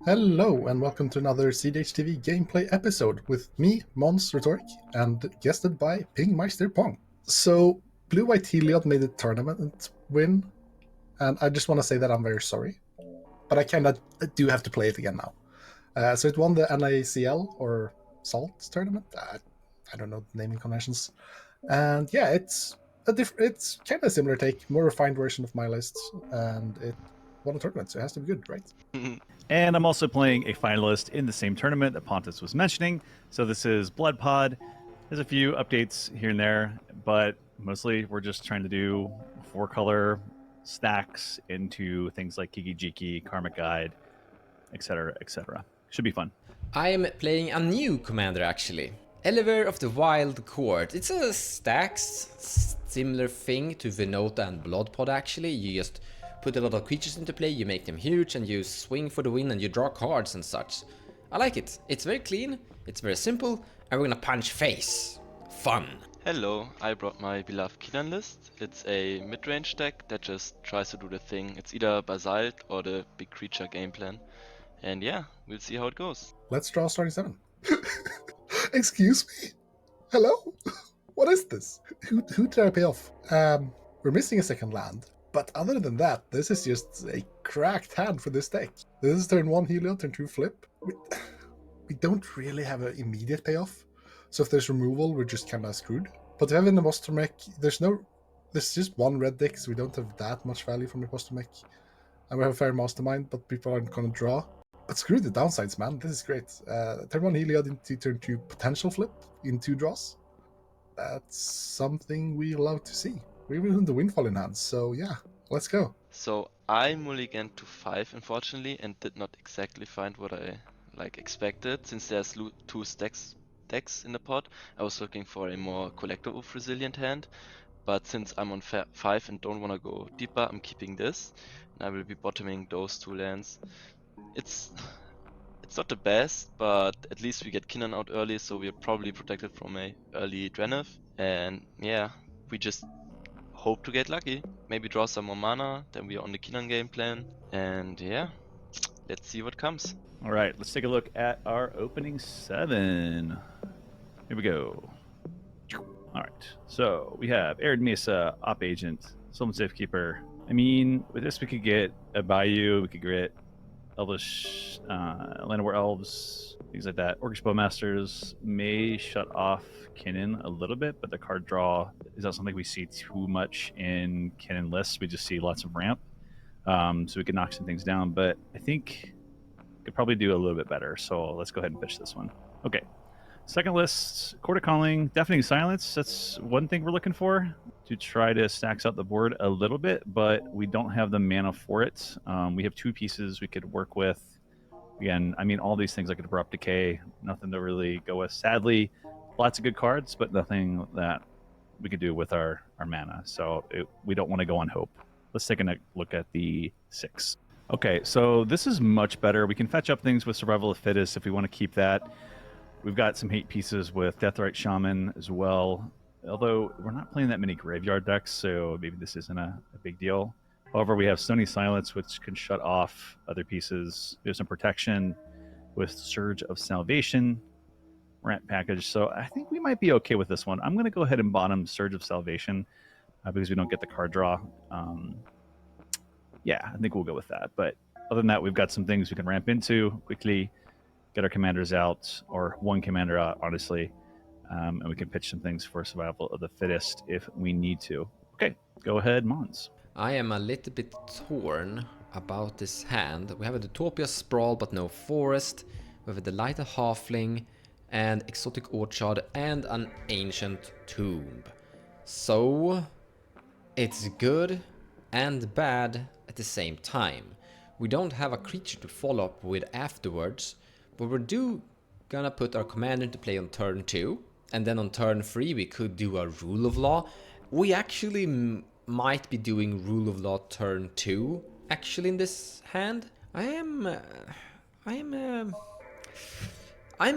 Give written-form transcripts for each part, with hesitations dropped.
Hello and welcome to another cEDH TV gameplay episode with me, Mons Rhetoric, and guested by Pingmeister Pong. So, Blue White Heliod made the tournament win, and I just want to say that I'm very sorry, but I kind of do have to play it again now. So it won the NACL or SALT tournament. I don't know the naming conventions, and yeah, it's it's kind of a similar take, more refined version of my list, and it won a tournament, so it has to be good, right? And I'm also playing a finalist in the same tournament that Pontus was mentioning. So this is Bloodpod. There's a few updates here and there, but mostly we're just trying to do 4-color stacks into things like Kiki Jiki, Karmic Guide, etc., etc. Should be fun. I am playing a new commander actually. Ellivere of the Wild Court. It's a stacks similar thing to Venota and Bloodpod actually. You just put a lot of creatures into play, you make them huge and you swing for the win and you draw cards and such. I like it. It's very clean, it's very simple, and we're gonna punch face. Fun. Hello, I brought my beloved Kinnan list. It's a mid-range deck that just tries to do the thing. It's either Basalt or the big creature game plan. And yeah, we'll see how it goes. Let's draw starting 7. Excuse me? Hello? What is this? Who did I pay off? We're missing a second land. But other than that, this is just a cracked hand for this deck. This is turn 1 Heliod, turn 2 flip. We don't really have an immediate payoff. So if there's removal, we're just kind of screwed. But to have in the monster mech, there's just one red deck, so we don't have that much value from the monster mech. And we have a fair mastermind, but people aren't going to draw. But screw the downsides, man. This is great. Turn 1 Heliod into turn 2 potential flip in 2 draws. That's something we love to see. We will have the windfall in hand, so yeah, let's go. So I mulliganed to 5 unfortunately and did not exactly find what I expected. Since there's 2 decks in the pot, I was looking for a more collective resilient hand. But since I'm on 5 and don't want to go deeper, I'm keeping this. And I will be bottoming those 2 lands. It's not the best, but at least we get Kinnan out early, so we're probably protected from a early Drenith. And yeah, we just hope to get lucky. Maybe draw some more mana, then we are on the Kinnan game plan. And yeah, let's see what comes. All right, let's take a look at our opening 7. Here we go. All right, so we have Arid Mesa, Op Agent, Soulman Safekeeper. I mean, with this we could get a Bayou, we could get Elvish, Land of War Elves, things like that. Orcish Bowmasters may shut off Kinnan a little bit, but the card draw is not something we see too much in Kinnan lists. We just see lots of ramp, so we can knock some things down. But I think we could probably do a little bit better. So let's go ahead and pitch this one. Okay. Second list, Court of Calling, Deafening Silence. That's one thing we're looking for to try to stacks out the board a little bit, but we don't have the mana for it. We have 2 pieces we could work with. Again, I mean, all these things like Abrupt Decay, nothing to really go with. Sadly, lots of good cards, but nothing that we could do with our mana. So we don't want to go on hope. Let's take a look at the 6. Okay, so this is much better. We can fetch up things with Survival of the Fittest if we want to keep that. We've got some hate pieces with Deathrite Shaman as well, although we're not playing that many graveyard decks, so maybe this isn't a big deal. However, we have Stony Silence, which can shut off other pieces. There's some protection with Surge of Salvation, Rant Package, so I think we might be okay with this one. I'm going to go ahead and bottom Surge of Salvation because we don't get the card draw. Yeah, I think we'll go with that, but other than that, we've got some things we can ramp into quickly, get our commanders out, or one commander out, honestly, and we can pitch some things for Survival of the Fittest if we need to. Okay, go ahead, Mons. I am a little bit torn about this hand. We have a Utopia Sprawl but no forest. We have a Delighted Halfling and Exotic Orchard and an Ancient Tomb. So it's good and bad at the same time. We don't have a creature to follow up with afterwards, but we're gonna put our commander into play on turn 2, and then on turn 3 we could do a Rule of Law. We actually might be doing Rule of Law turn 2 actually in this hand. I'm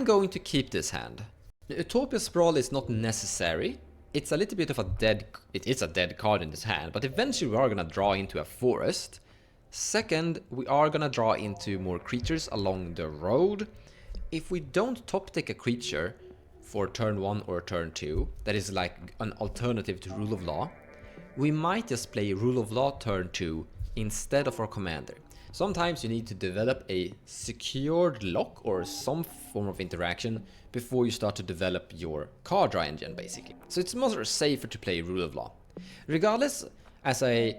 going to keep this hand. The Utopia Sprawl is not necessary. It's a little bit of a dead... It is a dead card in this hand, but eventually we are gonna draw into a forest. Second, we are gonna draw into more creatures along the road. If we don't top deck a creature for turn 1 or turn 2, that is like an alternative to Rule of Law, we might just play Rule of Law turn 2 instead of our commander. Sometimes you need to develop a secured lock or some form of interaction before you start to develop your card draw engine, basically. So it's more safer to play Rule of Law. Regardless, as a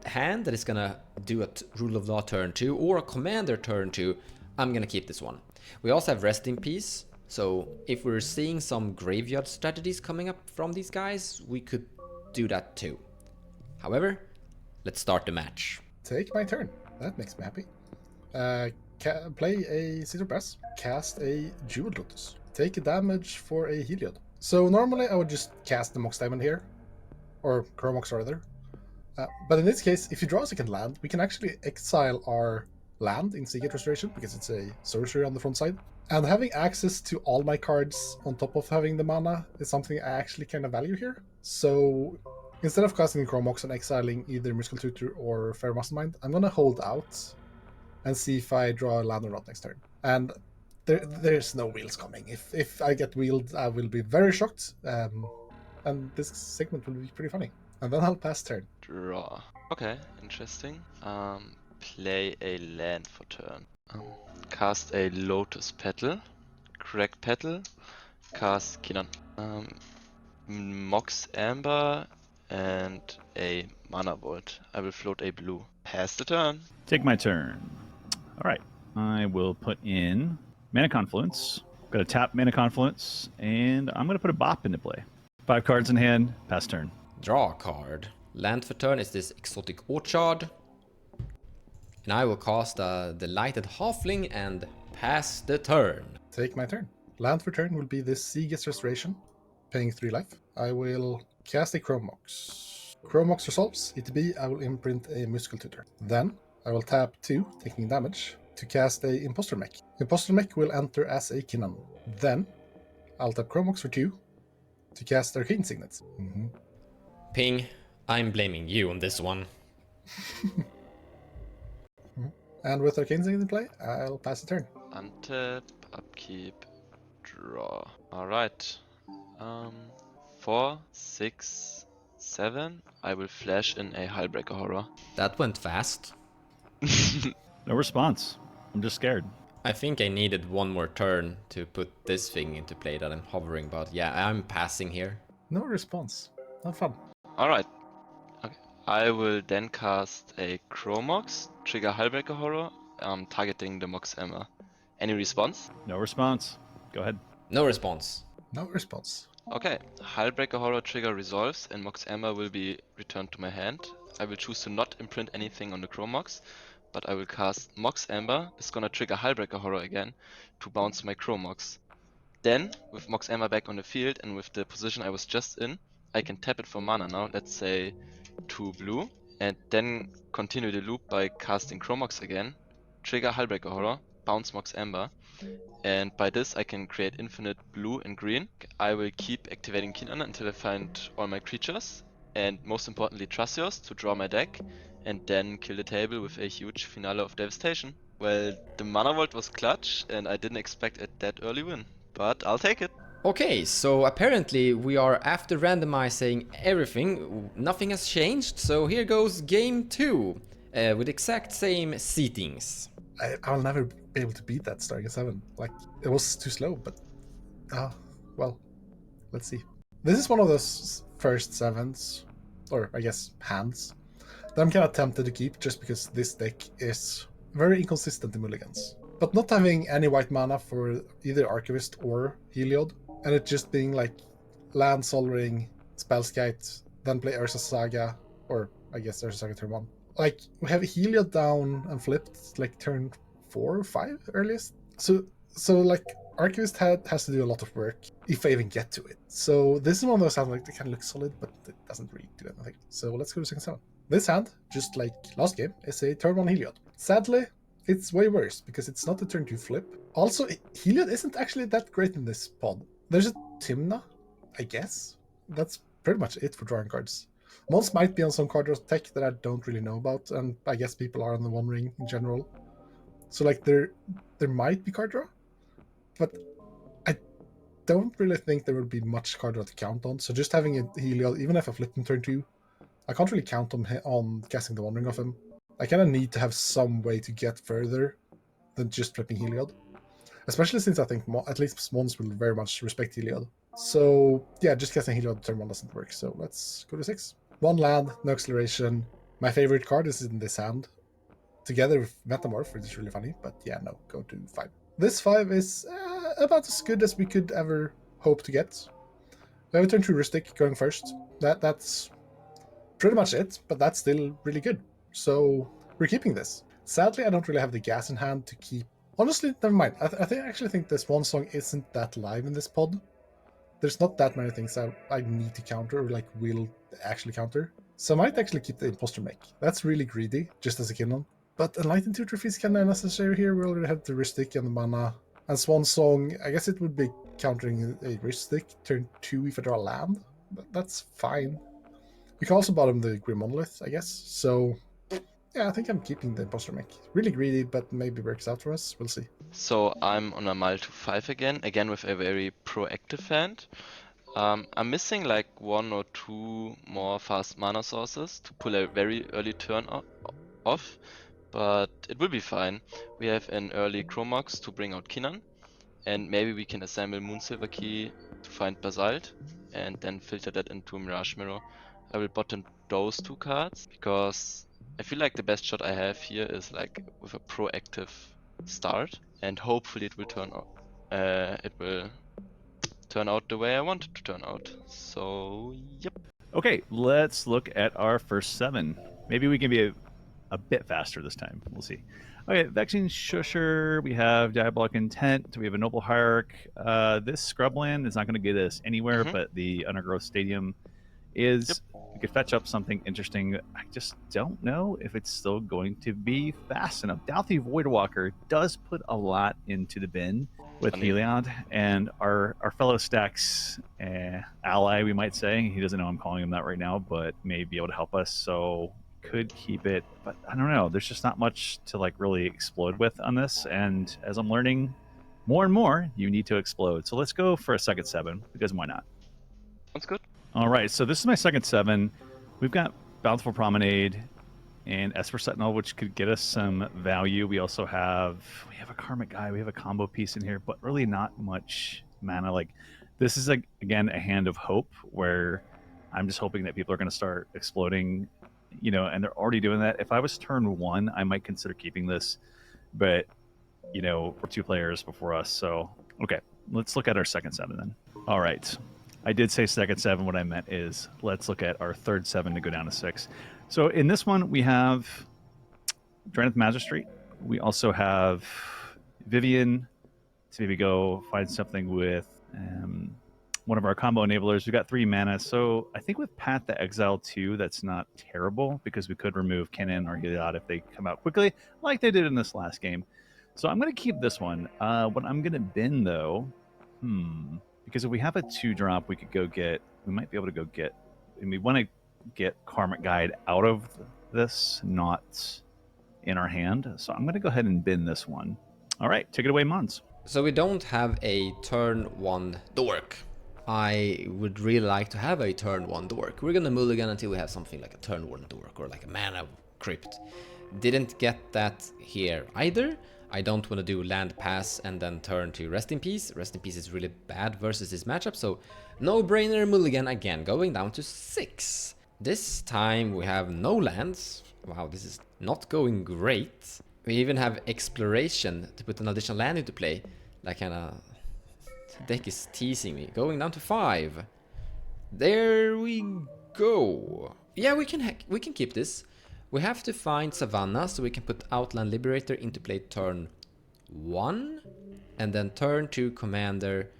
hand that is gonna do a Rule of Law turn 2 or a commander turn 2, I'm gonna keep this one. We also have Rest in Peace, so if we're seeing some graveyard strategies coming up from these guys, we could do that too. However, let's start the match. Take my turn. That makes me happy. Play a Caesar Press, cast a Jeweled Lotus, take a damage for a Heliod. So normally I would just cast the Mox Diamond here, or Chromox rather. But in this case, if you draw a second land, we can actually exile our land in cEDH Restoration because it's a sorcery on the front side. And having access to all my cards on top of having the mana is something I actually kind of value here. So instead of casting Chromox and exiling either Mystical Tutor or Fair Mastermind, I'm gonna hold out and see if I draw a land or not next turn. And there's no wheels coming. If I get wheeled, I will be very shocked. And this segment will be pretty funny. And then I'll pass turn. Draw. Okay, interesting. Play a land for turn. Cast a Lotus Petal. Crack Petal. Cast Kinnan. Mox Amber and a Mana Vault. I will float a blue. Pass the turn. Take my turn. All right. I will put in Mana Confluence. Got to tap Mana Confluence, and I'm going to put a Bop into play. 5 cards in hand. Pass turn. Draw a card. Land for turn is this Exotic Orchard. And I will cast the Lighted Halfling and pass the turn. Take my turn. Land for turn will be this Seagate Restoration, paying 3 life. I will cast a Chromox. Chromox resolves. I will imprint a Mystical Tutor. Then I will tap 2, taking damage, to cast a Imposter Mech. Imposter Mech will enter as a Kinnan. Then I'll tap Chromox for 2 to cast Arcane Signet. Ping, I'm blaming you on this one. And with Arcane Signet in play, I'll pass the turn. Untap, upkeep, draw. Alright. 4, 6, 7. I will flash in a Hullbreaker Horror. That went fast. No response. I'm just scared. I think I needed one more turn to put this thing into play that I'm hovering about. Yeah, I'm passing here. No response. Not fun. Alright. Okay. I will then cast a Chromox, trigger Hullbreaker Horror, targeting the Mox Emma. Any response? No response. Go ahead. No response. No response. Okay, Hullbreaker Horror trigger resolves and Mox Emma will be returned to my hand. I will choose to not imprint anything on the Chromox, but I will cast Mox Ember. It's gonna trigger Hullbreaker Horror again to bounce my Chromox. Then, with Mox Ember back on the field and with the position I was just in, I can tap it for mana now, let's say 2 blue, and then continue the loop by casting Chromox again, trigger Hullbreaker Horror, bounce Mox Ember, and by this I can create infinite blue and green. I will keep activating Kinnan until I find all my creatures, and most importantly Trasios to draw my deck, and then kill the table with a huge finale of devastation. Well, the Mana Vault was clutch, and I didn't expect a that early win, but I'll take it. Okay, so apparently we are, after randomizing everything, nothing has changed, so here goes game 2, with exact same seatings. I'll never be able to beat that starting at 7. Like, it was too slow, but... well, let's see. This is one of those first 7s, or I guess hands, that I'm kind of tempted to keep just because this deck is very inconsistent in mulligans. But not having any white mana for either Archivist or Heliod, and it just being like land, Sol Ring, Spellskite, then play Ursa Saga, or I guess Ursa Saga turn 1. Like, we have Heliod down and flipped like turn 4 or 5 earliest. So like Archivist has to do a lot of work if I even get to it. So this is one of those hands like they kind of look solid, but it doesn't really do anything. So let's go to second 7. This hand, just like last game, is a turn 1 Heliod. Sadly, it's way worse because it's not a turn 2 flip. Also, Heliod isn't actually that great in this pod. There's a Timna, I guess. That's pretty much it for drawing cards. Mons might be on some card draw tech that I don't really know about, and I guess people are on the One Ring in general. So like there might be card draw, but I don't really think there would be much card draw to count on. So just having a Heliod, even if I flip him turn 2, I can't really count on casting the One Ring off him. I kind of need to have some way to get further than just flipping Heliod. Especially since I think at least Mons will very much respect Heliod. So yeah, just casting Heliod turn 1 doesn't work. So let's go to 6. 1 land, no acceleration. My favorite card is in this hand. Together with Metamorph, which is really funny. But yeah, no, go to 5. This 5 is about as good as we could ever hope to get. We have a turn 2 Rustic going first. That's pretty much it, but that's still really good. So we're keeping this. Sadly, I don't really have the gas in hand to keep. Honestly, never mind. I actually think this one song isn't that live in this pod. There's not that many things I need to counter or like will actually counter. So I might actually keep the Imposter Mech. That's really greedy, just as a Kinnan. But Enlightened Tutor is kind of necessary here. We already have the Ristic and the mana. And Swan Song, I guess it would be countering a Ristic turn 2 if I draw a land. But that's fine. We can also bottom the Grim Monolith, I guess. So yeah, I think I'm keeping the Imposter Mech. Really greedy, but maybe works out for us. We'll see. So I'm on a mile to 5 again with a very proactive hand. I'm missing like 1 or 2 more fast mana sources to pull a very early turn off, but it will be fine. We have an early Chromox to bring out Kinnan, and maybe we can assemble Moonsilver Key to find Basalt, and then filter that into Mirage Mirror. I will bottom those 2 cards, because I feel like the best shot I have here is like with a proactive start, and hopefully it will turn out the way I want it to turn out. So, yep. Okay, let's look at our first 7. Maybe we can be a bit faster this time. We'll see. Okay, Vexing Shusher, we have Diabolic Intent, we have a Noble Hierarch. This Scrubland is not going to get us anywhere, but the Undergrowth Stadium is. Yep. We could fetch up something interesting. I just don't know if it's still going to be fast enough. Douthy Voidwalker does put a lot into the bin with Heliod, and our fellow Stacks ally, we might say. He doesn't know I'm calling him that right now, but may be able to help us. So could keep it, but I don't know. There's just not much to like really explode with on this. And as I'm learning more and more, you need to explode. So let's go for a second 7, because why not? Sounds good. All right, so this is my second 7. We've got Bountiful Promenade and Esper Sentinel, which could get us some value. We also have a Karmic Guy. We have a combo piece in here, but really not much mana. Like this is again a hand of hope where I'm just hoping that people are going to start exploding, and they're already doing that. If I was turn 1, I might consider keeping this, but we're 2 players before us, so okay. Let's look at our second 7 then. All right. I did say second 7. What I meant is let's look at our third 7 to go down to 6. So in this one, we have Draneth Magistrate. We also have Vivian to maybe go find something with one of our combo enablers. We've got 3 mana. So I think with Path to Exile 2, that's not terrible because we could remove Kinnan or Heliod if they come out quickly, like they did in this last game. So I'm going to keep this one. What I'm going to bin, though, because if we have a 2-drop, we might be able to go get, and we want to get Karmic Guide out of this, not in our hand. So I'm going to go ahead and bin this one. All right, take it away, Mons. So we don't have a turn 1 dork. I would really like to have a turn 1 dork. We're going to mulligan until we have something like a turn 1 dork or like a mana crypt. Didn't get that here either. I don't want to do land pass and then turn to Rest in Peace. Rest in Peace is really bad versus this matchup, so no-brainer mulligan again, going down to 6. This time we have no lands. Wow, this is not going great. We even have Exploration to put an additional land into play. That kind of deck is teasing me. Going down to 5. There we go. Yeah, we can keep this. We have to find Savannah, so we can put Outland Liberator into play turn 1, and then turn 2 Commander,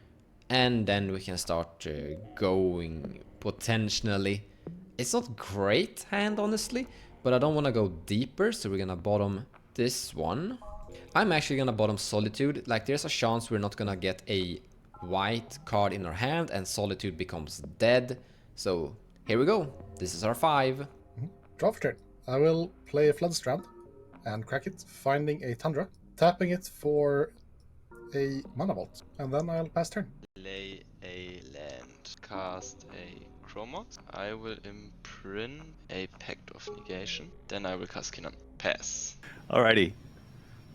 and then we can start going potentially. It's not great hand, honestly, but I don't want to go deeper, so we're gonna bottom this one. I'm actually gonna bottom Solitude. Like, there's a chance we're not gonna get a white card in our hand, and Solitude becomes dead. So here we go. This is our 5. Draw for turn. I will play a Flood Strand and crack it, finding a Tundra, tapping it for a Mana Vault, and then I'll pass turn. Play a land. Cast a Chromox. I will imprint a Pact of Negation. Then I will cast Kinnan. Pass. Alrighty.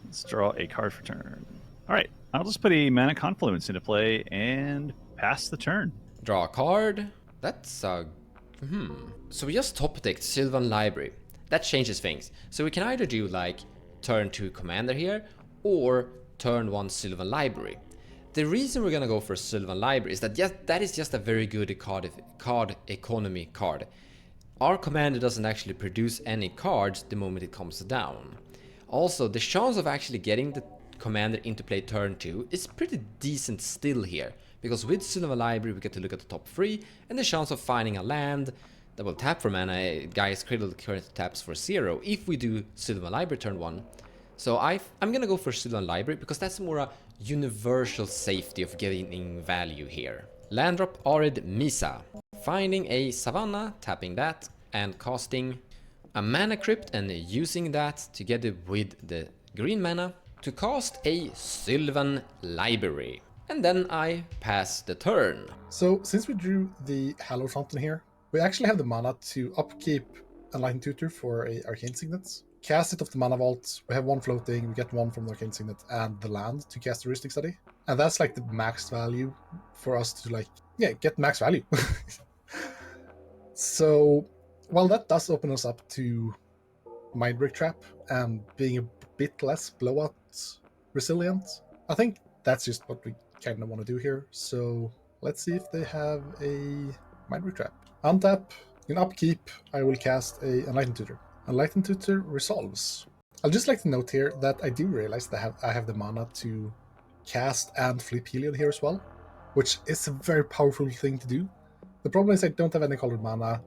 Let's draw a card for turn. Alright, I'll just put a Mana Confluence into play and pass the turn. Draw a card. That's So we just top decked Sylvan Library. That changes things. So we can either do like turn 2 commander here or turn 1 Sylvan Library. The reason we're gonna go for Sylvan Library is that that is just a very good card economy card. Our commander doesn't actually produce any cards the moment it comes down. Also, the chance of actually getting the commander into play turn 2 is pretty decent still here, because with Sylvan Library we get to look at the top 3, and the chance of finding a land that will tap for mana, Gaia's Cradle currently taps for 0 if we do Sylvan Library turn 1. So I'm gonna go for Sylvan Library because that's more a universal safety of gaining value here. Land drop Arid Misa. Finding a Savannah, tapping that, and casting a Mana Crypt and using that together with the green mana to cast a Sylvan Library. And then I pass the turn. So since we drew the Hallowed Fountain here, we actually have the mana to upkeep Enlightened Tutor for a Arcane Signet, cast it off the Mana Vault, we have 1 floating, we get 1 from the Arcane Signet, and the land to cast Heuristic Study. And that's like the max value for us to get max value. So, while that does open us up to Mindbreak Trap and being a bit less blowout resilient, I think that's just what we kind of want to do here. So let's see if they have a Mindbreak Trap. Untap, in upkeep, I will cast a Enlightened Tutor. Enlightened Tutor resolves. I'll just like to note here that I do realize that I have the mana to cast and flip Heliod here as well, which is a very powerful thing to do. The problem is I don't have any colored mana.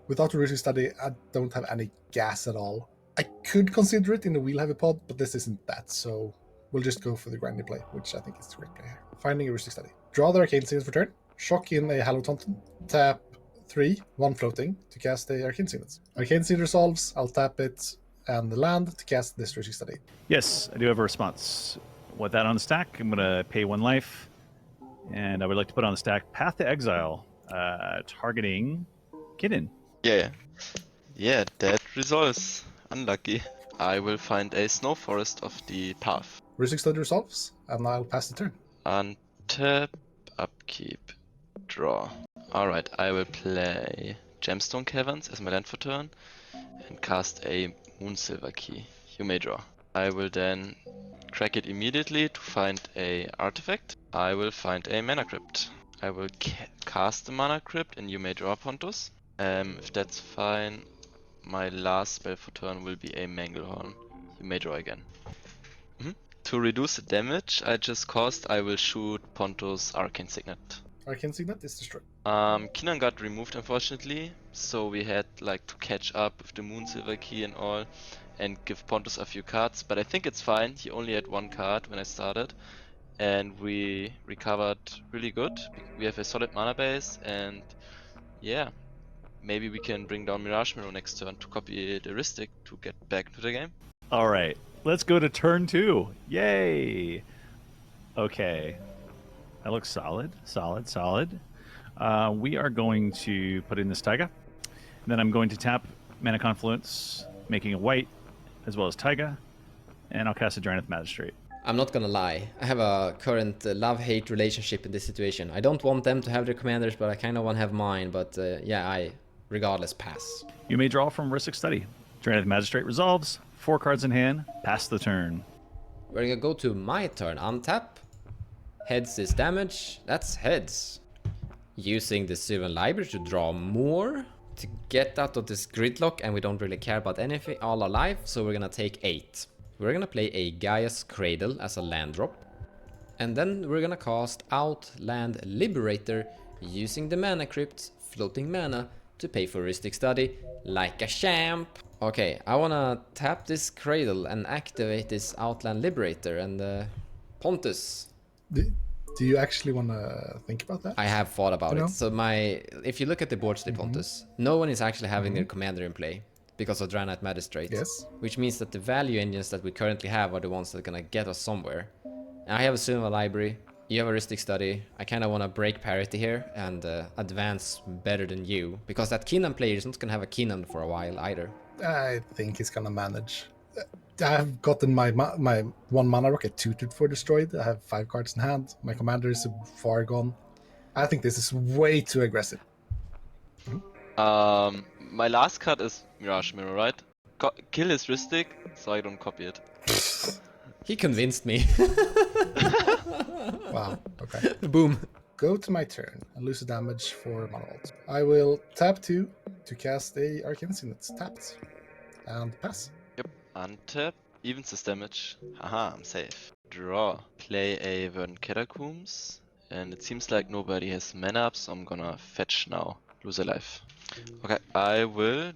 Without a Heuristic Study, I don't have any gas at all. I could consider it in the Wheel Heavy Pod, but this isn't that, so we'll just go for the grindy play, which I think is the correct play here. Finding a Heuristic Study. Draw the Arcane Signet for turn. Shock in a Hallowed Fountain. Tap 3, 1 floating to cast a Arcane Signet. Arcane Signet resolves, I'll tap it and the land to cast this Heuristic Study. Yes, I do have a response. With that on the stack, I'm going to pay 1 life, and I would like to put on the stack Path to Exile, targeting Kinnan. Yeah, that resolves. Unlucky. I will find a snow forest of the path. Heuristic Study resolves, and I'll pass the turn. Untap, upkeep, draw. Alright, I will play Gemstone Caverns as my land for turn and cast a Moonsilver Key. You may draw. I will then crack it immediately to find a artifact. I will find a Mana Crypt. I will cast the Mana Crypt and you may draw Pontus. If that's fine, my last spell for turn will be a Manglehorn. You may draw again. To reduce the damage I just caused, I will shoot Pontus Arcane Signet. Arcane Signet is destroyed. Kinnan got removed unfortunately, so we had to catch up with the Moonsilver Key and all, and give Pontus a few cards, but I think it's fine. He only had 1 card when I started, and we recovered really good. We have a solid mana base, and yeah, maybe we can bring down Mirage Mirror next turn to copy the Heuristic to get back into the game. All right, let's go to turn 2. Yay! Okay, that looks solid. We are going to put in this Taiga. Then I'm going to tap Mana Confluence, making a white, as well as Taiga, and I'll cast a Drannith Magistrate. I'm not gonna lie, I have a current love-hate relationship in this situation. I don't want them to have their commanders, but I kind of want to have mine, but yeah, I regardless pass. You may draw from Heuristic Study. Drannith Magistrate resolves, 4 cards in hand, pass the turn. We're gonna go to my turn, untap. Heads is damage, that's heads. Using the Sylvan Library to draw more, to get out of this gridlock, and we don't really care about anything all our life, so we're gonna take 8. We're gonna play a Gaia's Cradle as a land drop. And then we're gonna cast Outland Liberator using the Mana Crypt, floating mana, to pay for Heuristic Study like a champ. Okay, I wanna tap this Cradle and activate this Outland Liberator and Pontus. Do you actually want to think about that? I have thought about You know? it. So if you look at the board state Pontus, no one is actually having their commander in play because of Draenei Magistrate. Yes. Which means that the value engines that we currently have are the ones that are gonna get us somewhere. And I have a Cinema Library, you have a Heuristic Study. I kind of want to break parity here and advance better than you, because that Kinnan player is not gonna have a Kinnan for a while either. I think he's gonna manage. I've gotten my my 1 mana rocket tutored for destroyed. I have 5 cards in hand. My commander is far gone. I think this is way too aggressive. My last card is Mirage Mirror, right? Kill his Ristic, so I don't copy it. He convinced me. Wow. Okay. Boom. Go to my turn and lose the damage for mana vault. I will tap 2 to cast a Arcane Signet tapped and pass. Yep, untap, evens his damage. Haha, I'm safe. Draw. Play a Verdant Catacombs, and it seems like nobody has mana up, so I'm gonna fetch now. Lose a life. Okay, I will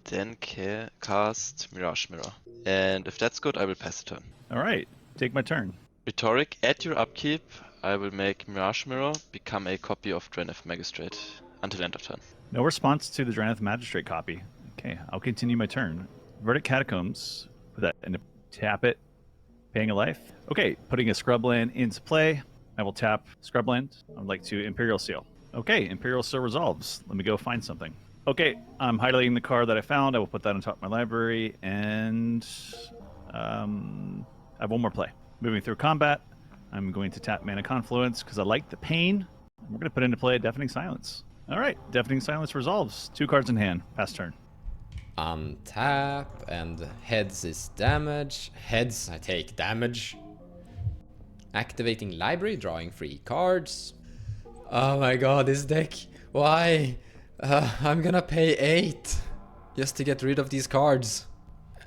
then cast Mirage Mirror. And if that's good, I will pass the turn. All right, take my turn. Rhetoric, at your upkeep, I will make Mirage Mirror become a copy of Draenei Magistrate until end of turn. No response to the Draenei Magistrate copy. Okay, I'll continue my turn. Verdict Catacombs, put that into tap it, paying a life. Okay, putting a Scrubland into play. I will tap Scrubland. I'd like to Imperial Seal. Okay, Imperial Seal resolves. Let me go find something. Okay, I'm highlighting the card that I found. I will put that on top of my library, and I have one more play. Moving through combat, I'm going to tap Mana Confluence because I like the pain. We're going to put into play Deafening Silence. All right, Deafening Silence resolves. 2 cards in hand. Pass turn. Untap, and heads is damage. Heads, I take damage. Activating library, drawing 3 cards. Oh my god, this deck. Why? I'm gonna pay 8 just to get rid of these cards.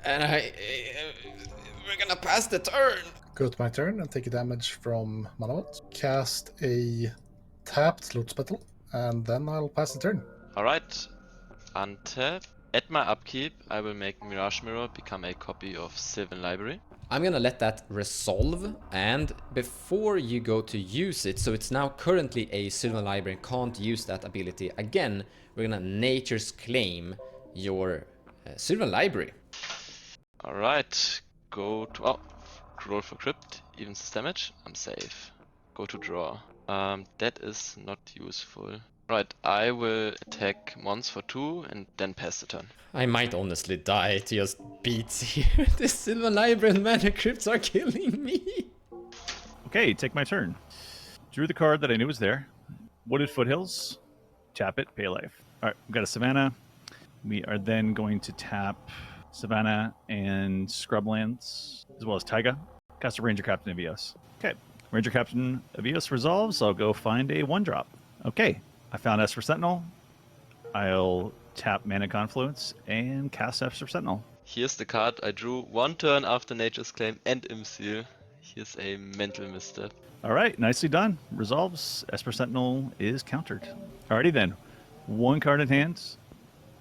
And we're gonna pass the turn. Go to my turn and take a damage from mana vault. Cast a tapped Loot Spittle, and then I'll pass the turn. Alright, untap. At my upkeep, I will make Mirage Mirror become a copy of Sylvan Library. I'm gonna let that resolve, and before you go to use it, so it's now currently a Sylvan Library and can't use that ability again, we're gonna Nature's Claim your Sylvan Library. Alright, go to... roll for Crypt, evens his damage, I'm safe. Go to draw. That is not useful. Right, I will attack Mons for 2 and then pass the turn. I might honestly die to just beats here. The Sylvan Library and Mana Crypts are killing me. Okay, take my turn. Drew the card that I knew was there. Wooded Foothills. Tap it, pay a life. All right, we've got a Savannah. We are then going to tap Savannah and Scrublands, as well as Taiga. Cast a Ranger Captain of Eos. Okay, Ranger Captain of Eos resolves. I'll go find a 1-drop. Okay, I found Esper Sentinel. I'll tap Mana Confluence and cast Esper Sentinel. Here's the card I drew 1 turn after Nature's Claim and Imseal. Here's a mental misstep. All right, nicely done. Resolves. Esper Sentinel is countered. Alrighty then. 1 card in hand.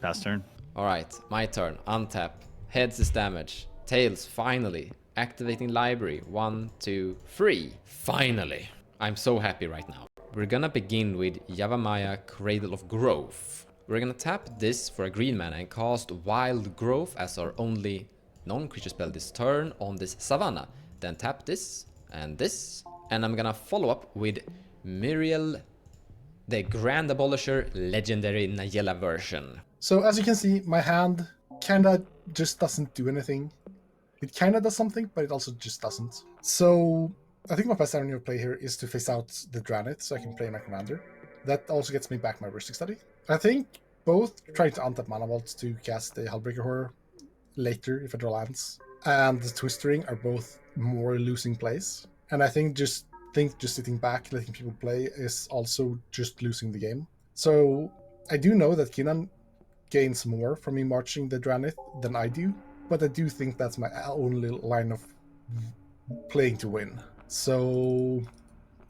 Pass turn. Alright, my turn. Untap. Heads is damage. Tails, finally. Activating library. 1, 2, 3. Finally. I'm so happy right now. We're gonna begin with Yavimaya, Cradle of Growth. We're gonna tap this for a green mana and cast Wild Growth as our only non-creature spell this turn on this Savannah. Then tap this, and I'm gonna follow up with Miriel, the Grand Abolisher Legendary Nayela version. So as you can see, my hand kinda just doesn't do anything. It kinda does something, but it also just doesn't. So I think my best avenue of play here is to face out the Draenei so I can play my commander. That also gets me back my Heuristic Study. I think both trying to untap Mana Vault to cast the Hullbreaker Horror later if I draw lands, and the Twistering are both more losing plays. And I think just sitting back, letting people play is also just losing the game. So I do know that Kinnan gains more from me marching the Draenei than I do, but I do think that's my only line of playing to win. So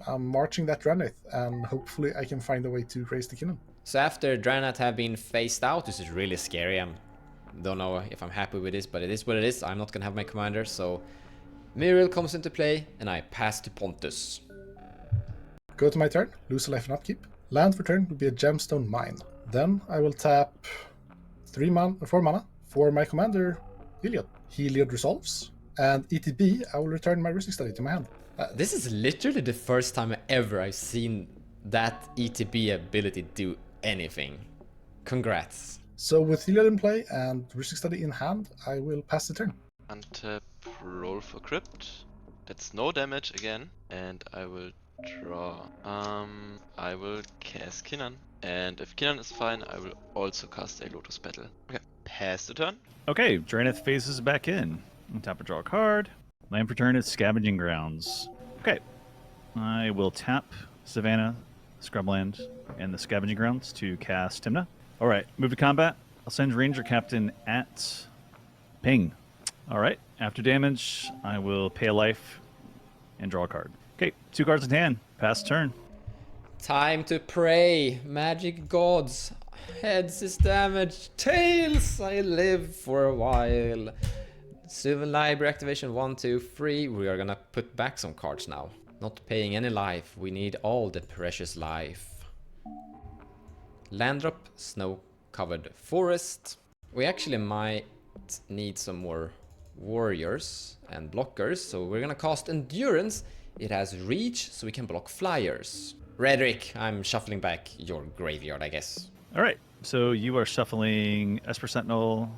I'm marching that Draenei, and hopefully I can find a way to raise the Kinnan. So after Draenei have been phased out, this is really scary. I don't know if I'm happy with this, but it is what it is. I'm not gonna have my commander, so Miriel comes into play, and I pass to Pontus. Go to my turn, lose a life and upkeep. Land for turn will be a gemstone mine. Then I will tap 4 mana for my commander, Heliod. Heliod resolves, and ETB, I will return my Rising Study to my hand. This is literally the first time ever I've seen that ETB ability do anything. Congrats. So with Heliod in play and Rising Study in hand, I will pass the turn. Untap, roll for crypt. That's no damage again. And I will draw. I will cast Kinnan. And if Kinnan is fine, I will also cast a Lotus Petal. Okay, pass the turn. Okay, Draenith phases back in. Tap or draw a card. Land for turn is Scavenging Grounds. Okay, I will tap Savannah, Scrubland, and the Scavenging Grounds to cast Timna. All right, move to combat. I'll send Ranger Captain at Ping. All right, after damage, I will pay a life and draw a card. Okay, 2 cards in hand. Pass turn. Time to pray, magic gods. Heads is damaged, tails I live for a while. Sylvan Library activation 1, 2, 3. We are gonna put back some cards now. Not paying any life, we need all the precious life. Land drop, snow covered forest. We actually might need some more warriors and blockers, so we're gonna cast Endurance. It has reach, so we can block flyers. Redrick, I'm shuffling back your graveyard, I guess. All right, so you are shuffling Esper Sentinel,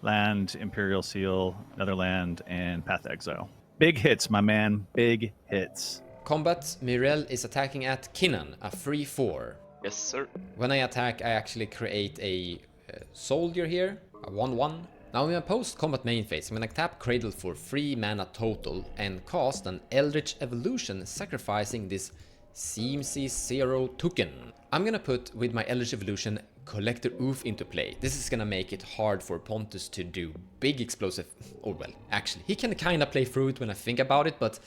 Land, Imperial Seal, Netherland, and Path to Exile. Big hits, my man. Big hits. Combat, Mirel is attacking at Kinnan, a 3/4. Yes, sir. When I attack, I actually create a soldier here, a 1/1. Now in my post-combat main phase, I'm gonna tap Cradle for 3 mana total and cast an Eldritch Evolution, sacrificing this CMC 0 token. I'm gonna put, with my Eldritch Evolution, Collector Oof into play. This is gonna make it hard for Pontus to do big explosive... Oh well, actually, he can kinda play through it when I think about it, but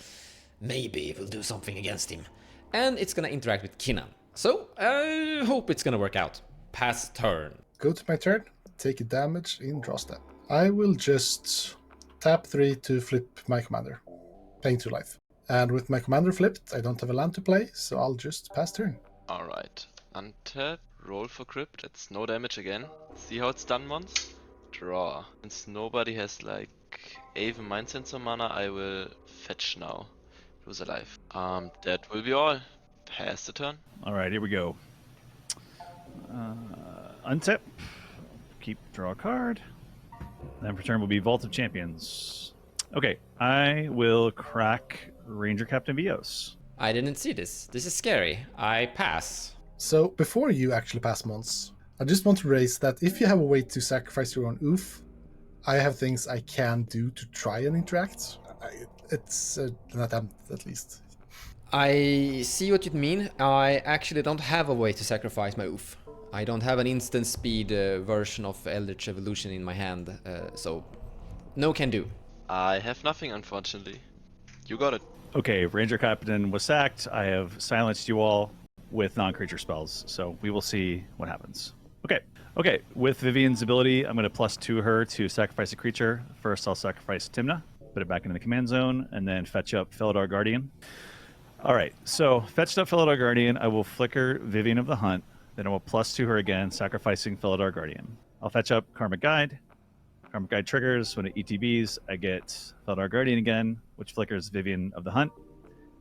maybe it will do something against him. And it's gonna interact with Kinnan. So, I hope it's gonna work out. Pass turn. Go to my turn, take a damage in draw step. I will just tap 3 to flip my commander, paying 2 life. And with my commander flipped, I don't have a land to play, so I'll just pass turn. Alright. Untap, roll for crypt. That's no damage again. See how it's done once? Draw. Since nobody has like even Mind Sensor mana, I will fetch now. Lose a life. That will be all. Pass the turn. All right, here we go. Untap. Keep, draw a card. Then for turn will be Vault of Champions. Okay, I will crack Ranger Captain Vios. I didn't see this. This is scary. I pass. So before you actually pass Mons, I just want to raise that if you have a way to sacrifice your own oof, I have things I can do to try and interact. It's an attempt, at least. I see what you mean. I actually don't have a way to sacrifice my oof. I don't have an instant speed version of Eldritch Evolution in my hand, so no can do. I have nothing, unfortunately. You got it. Okay, Ranger Captain was sacked. I have silenced you all with non-creature spells, so we will see what happens. Okay, with Vivian's ability, I'm going to +2 her to sacrifice a creature. First, I'll sacrifice Timna, put it back into the command zone, and then fetch up Felidar Guardian. All right, so fetched up Felidar Guardian, I will flicker Vivian of the Hunt, then I will +2 her again, sacrificing Felidar Guardian. I'll fetch up Karmic Guide. Karmic Guide triggers. When it ETBs, I get Felidar Guardian again, which flickers Vivian of the Hunt.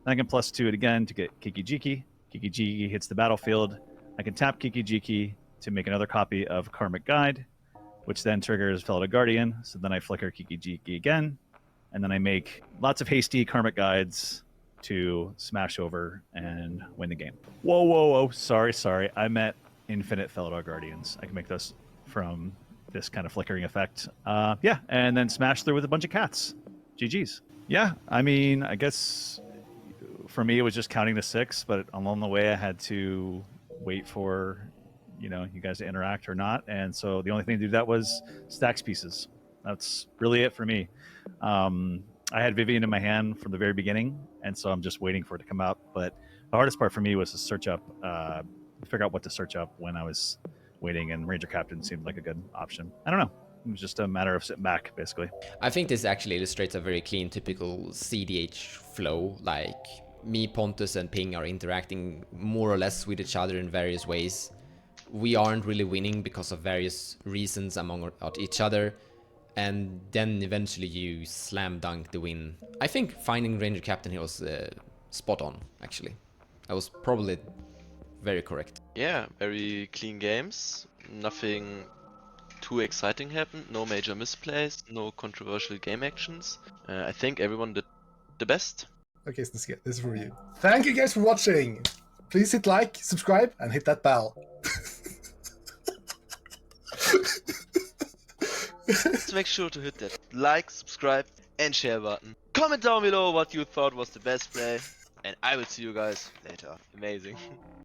Then I can +2 it again to get Kiki Jiki. Kiki Jiki hits the battlefield. I can tap Kiki Jiki to make another copy of Karmic Guide, which then triggers Felidar Guardian. So then I flicker Kiki Jiki again, and then I make lots of hasty Karmic Guides to smash over and win the game. Whoa. Sorry. I meant infinite Felidar Guardians. I can make those from this kind of flickering effect. Yeah, and then smash through with a bunch of cats. GG's. Yeah, I mean, I guess for me it was just counting to 6, but along the way I had to wait for, you guys to interact or not. And so the only thing to do that was stacks pieces. That's really it for me. I had Vivian in my hand from the very beginning, and so I'm just waiting for it to come out. But the hardest part for me was to search up, figure out what to search up when I was waiting, and Ranger Captain seemed like a good option. I don't know. It was just a matter of sitting back, basically. I think this actually illustrates a very clean, typical cEDH flow. Like, me, Pontus, and Ping are interacting more or less with each other in various ways. We aren't really winning because of various reasons among each other, and then eventually you slam dunk the win. I think finding Ranger Captain here was spot on, actually. I was probably very correct. Yeah, very clean games. Nothing too exciting happened. No major misplays. No controversial game actions. I think everyone did the best. Okay, so this is for you. Thank you guys for watching. Please hit like, subscribe, and hit that bell. Just make sure to hit that like, subscribe, and share button. Comment down below what you thought was the best play, and I will see you guys later. Amazing.